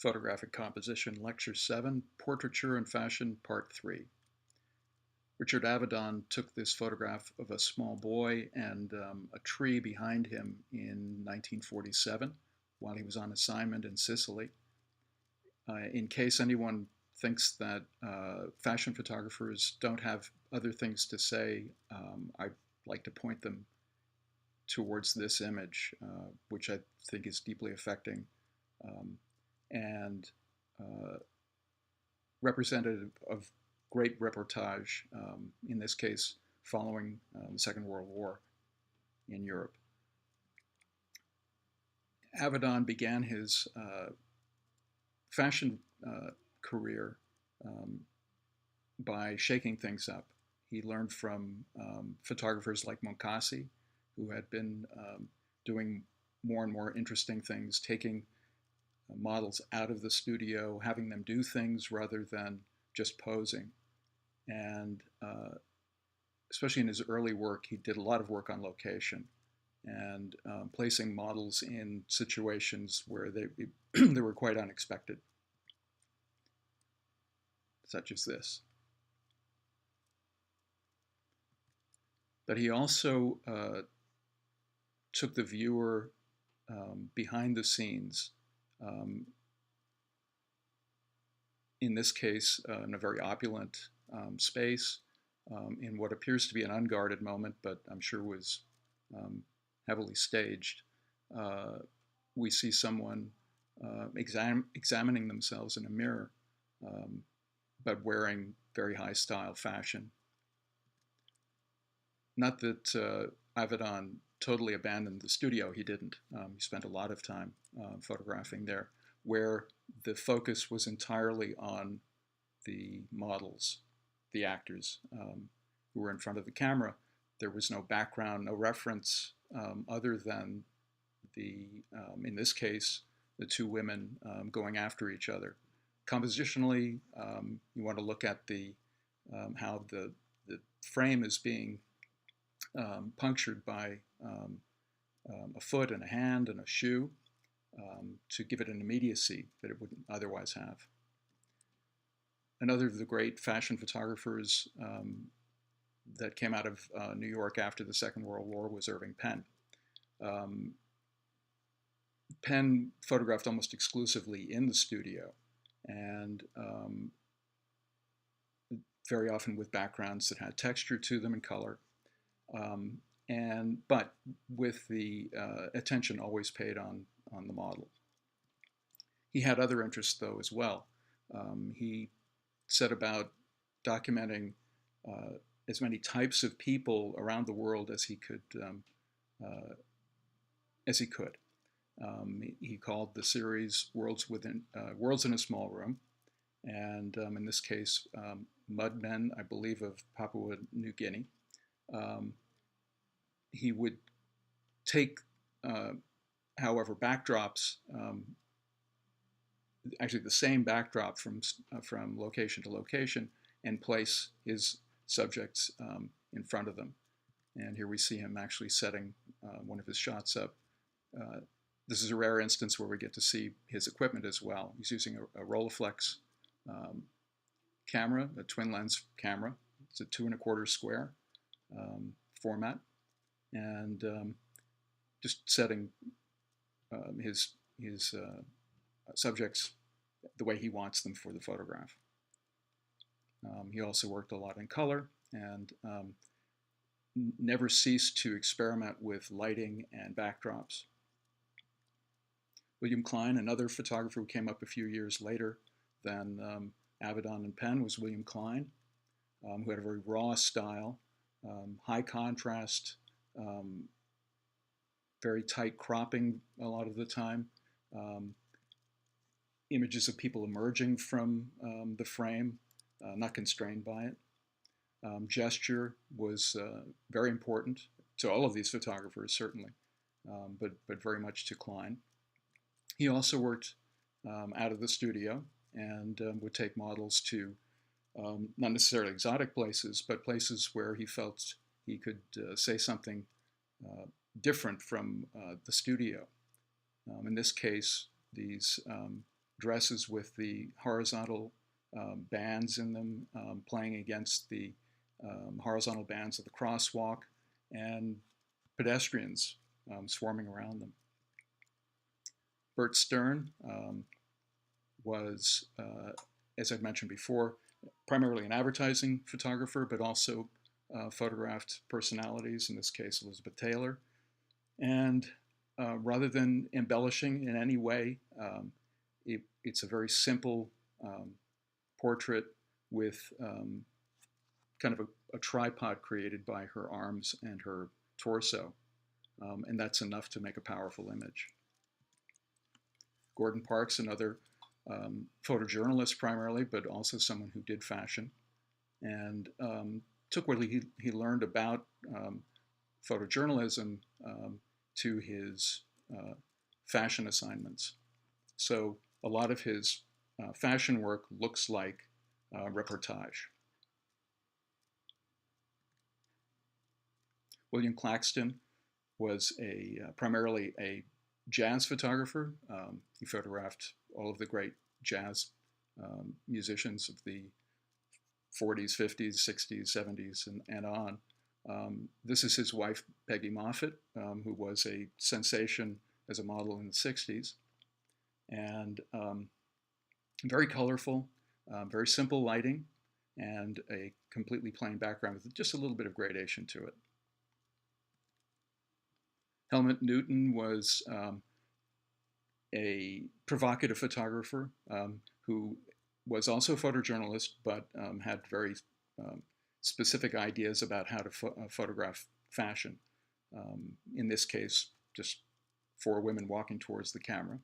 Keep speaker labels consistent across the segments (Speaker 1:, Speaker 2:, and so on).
Speaker 1: Photographic Composition, Lecture 7, Portraiture and Fashion, Part 3. Richard Avedon took this photograph of a small boy and a tree behind him in 1947 while he was on assignment in Sicily. In case anyone thinks that fashion photographers don't have other things to say, I'd like to point them towards this image, which I think is deeply affecting and representative of great reportage, in this case, following the Second World War in Europe. Avedon began his fashion career by shaking things up. He learned from photographers like Moncasi, who had been doing more and more interesting things, taking models out of the studio, having them do things rather than just posing. And especially in his early work, he did a lot of work on location and placing models in situations where they were quite unexpected, such as this. But he also took the viewer behind the scenes, in this case, in a very opulent space, in what appears to be an unguarded moment, but I'm sure was heavily staged. We see someone examining themselves in a mirror, but wearing very high style fashion. Not that Avedon totally abandoned the studio, he didn't. He spent a lot of time photographing there, where the focus was entirely on the models, the actors who were in front of the camera. There was no background, no reference other than in this case, the two women going after each other. Compositionally, you want to look at how the frame is being punctured by a foot and a hand and a shoe to give it an immediacy that it wouldn't otherwise have. Another of the great fashion photographers that came out of New York after the Second World War was Irving Penn. Penn photographed almost exclusively in the studio, and very often with backgrounds that had texture to them and color, but with the attention always paid on the model. He had other interests, though, as well. He set about documenting as many types of people around the world as he could. He called the series "Worlds in a Small Room," and in this case, mudmen, I believe, of Papua New Guinea. He would take, however, backdrops, actually the same backdrop from location to location, and place his subjects in front of them. And here we see him actually setting one of his shots up. This is a rare instance where we get to see his equipment as well. He's using a Rolleiflex camera, a twin lens camera. It's a 2 1/4 square format, and just setting his subjects the way he wants them for the photograph. He also worked a lot in color and never ceased to experiment with lighting and backdrops. William Klein, another photographer who came up a few years later than Avedon and Penn, was William Klein, who had a very raw style, high contrast, very tight cropping a lot of the time, images of people emerging from the frame, not constrained by it. Gesture was very important to all of these photographers, certainly, but very much to Klein. He also worked out of the studio and would take models to not necessarily exotic places, but places where he felt he could say something different from the studio. In this case, these dresses with the horizontal bands in them playing against the horizontal bands of the crosswalk, and pedestrians swarming around them. Bert Stern was, as I've mentioned before, primarily an advertising photographer, but also photographed personalities, in this case Elizabeth Taylor. And rather than embellishing in any way, it's a very simple portrait with kind of a tripod created by her arms and her torso. And that's enough to make a powerful image. Gordon Parks, another photojournalist primarily, but also someone who did fashion, and took what he learned about photojournalism to his fashion assignments. So a lot of his fashion work looks like reportage. William Claxton was primarily a jazz photographer. He photographed all of the great jazz musicians of the 40s, 50s, 60s, 70s, and on. This is his wife, Peggy Moffat, who was a sensation as a model in the 60s. And very colorful, very simple lighting, and a completely plain background with just a little bit of gradation to it. Helmut Newton was a provocative photographer who was also a photojournalist, but had very specific ideas about how to photograph fashion. In this case, just 4 women walking towards the camera.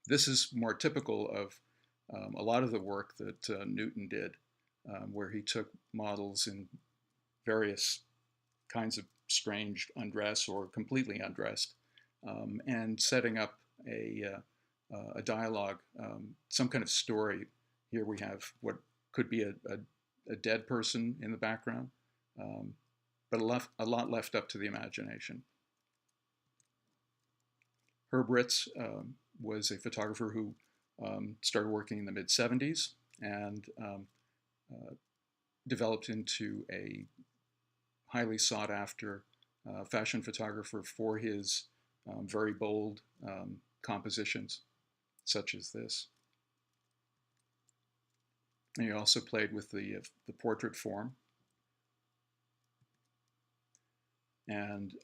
Speaker 1: This is more typical of a lot of the work that Newton did, where he took models in various kinds of strange undress or completely undressed, and setting up a dialogue, some kind of story. Here we have what could be a dead person in the background, but a lot left up to the imagination. Herb Ritts was a photographer who started working in the mid-70s and developed into a highly sought-after fashion photographer for his very bold compositions, such as this. And he also played with the portrait form. And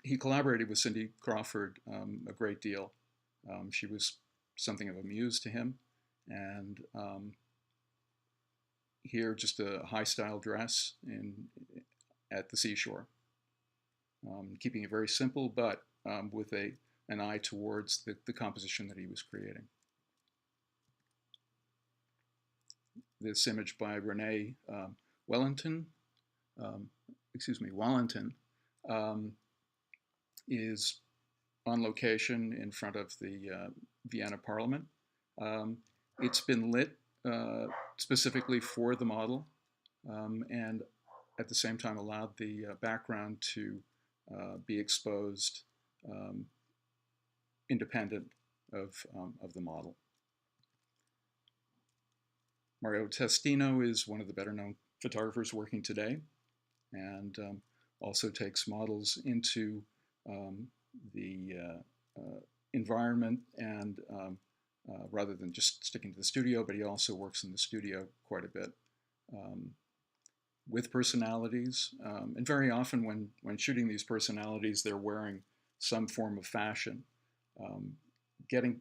Speaker 1: he collaborated with Cindy Crawford a great deal. She was something of a muse to him. And here, just a high-style dress at the seashore. Keeping it very simple, but with an eye towards the composition that he was creating. This image by Renee Wellington, is on location in front of the Vienna Parliament. It's been lit specifically for the model, and at the same time allowed the background to be exposed independent of the model. Mario Testino is one of the better known photographers working today, and also takes models into the environment, and rather than just sticking to the studio, but he also works in the studio quite a bit with personalities. And very often when shooting these personalities, they're wearing some form of fashion. Getting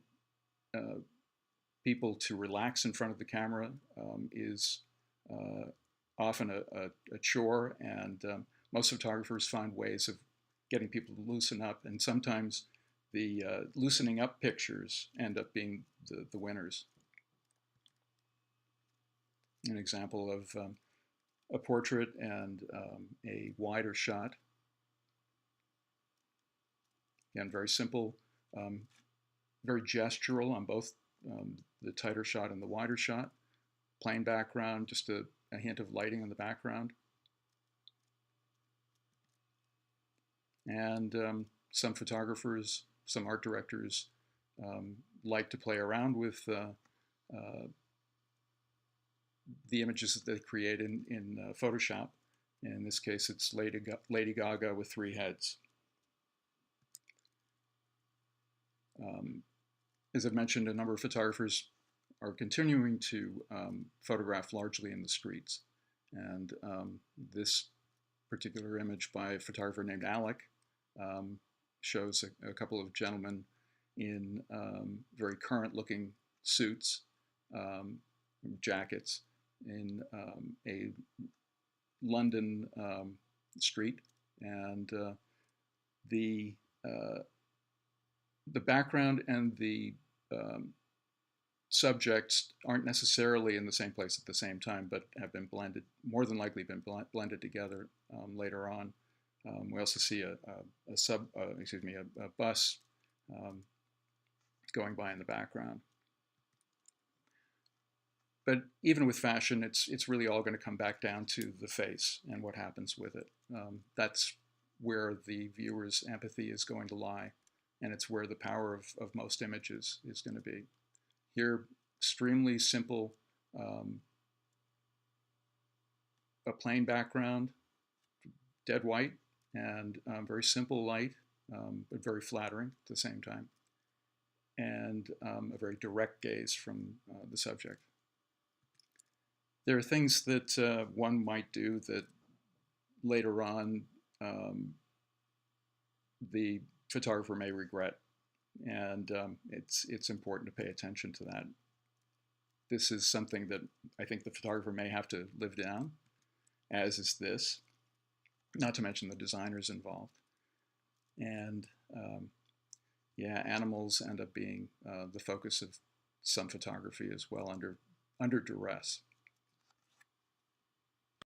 Speaker 1: people to relax in front of the camera is often a chore, and most photographers find ways of getting people to loosen up, and sometimes the loosening up pictures end up being the winners. An example of a portrait and a wider shot. Again, very simple, very gestural on both the tighter shot and the wider shot. Plain background, just a hint of lighting in the background. And some photographers, some art directors like to play around with the images that they create in Photoshop. In this case, it's Lady Gaga with 3 heads. As I've mentioned, a number of photographers are continuing to photograph largely in the streets. And this particular image by a photographer named Alec shows a couple of gentlemen in very current-looking suits, jackets, in a London street, and the background and the subjects aren't necessarily in the same place at the same time, but have been blended, more than likely been blended together later on. We also see a bus going by in the background. But even with fashion, it's really all going to come back down to the face and what happens with it. That's where the viewer's empathy is going to lie, and it's where the power of most images is going to be. Here, extremely simple, a plain background, dead white, and very simple light, but very flattering at the same time, and a very direct gaze from the subject. There are things that one might do that later on the photographer may regret, and it's important to pay attention to that. This is something that I think the photographer may have to live down, as is this, not to mention the designers involved. And yeah, animals end up being the focus of some photography as well, under duress.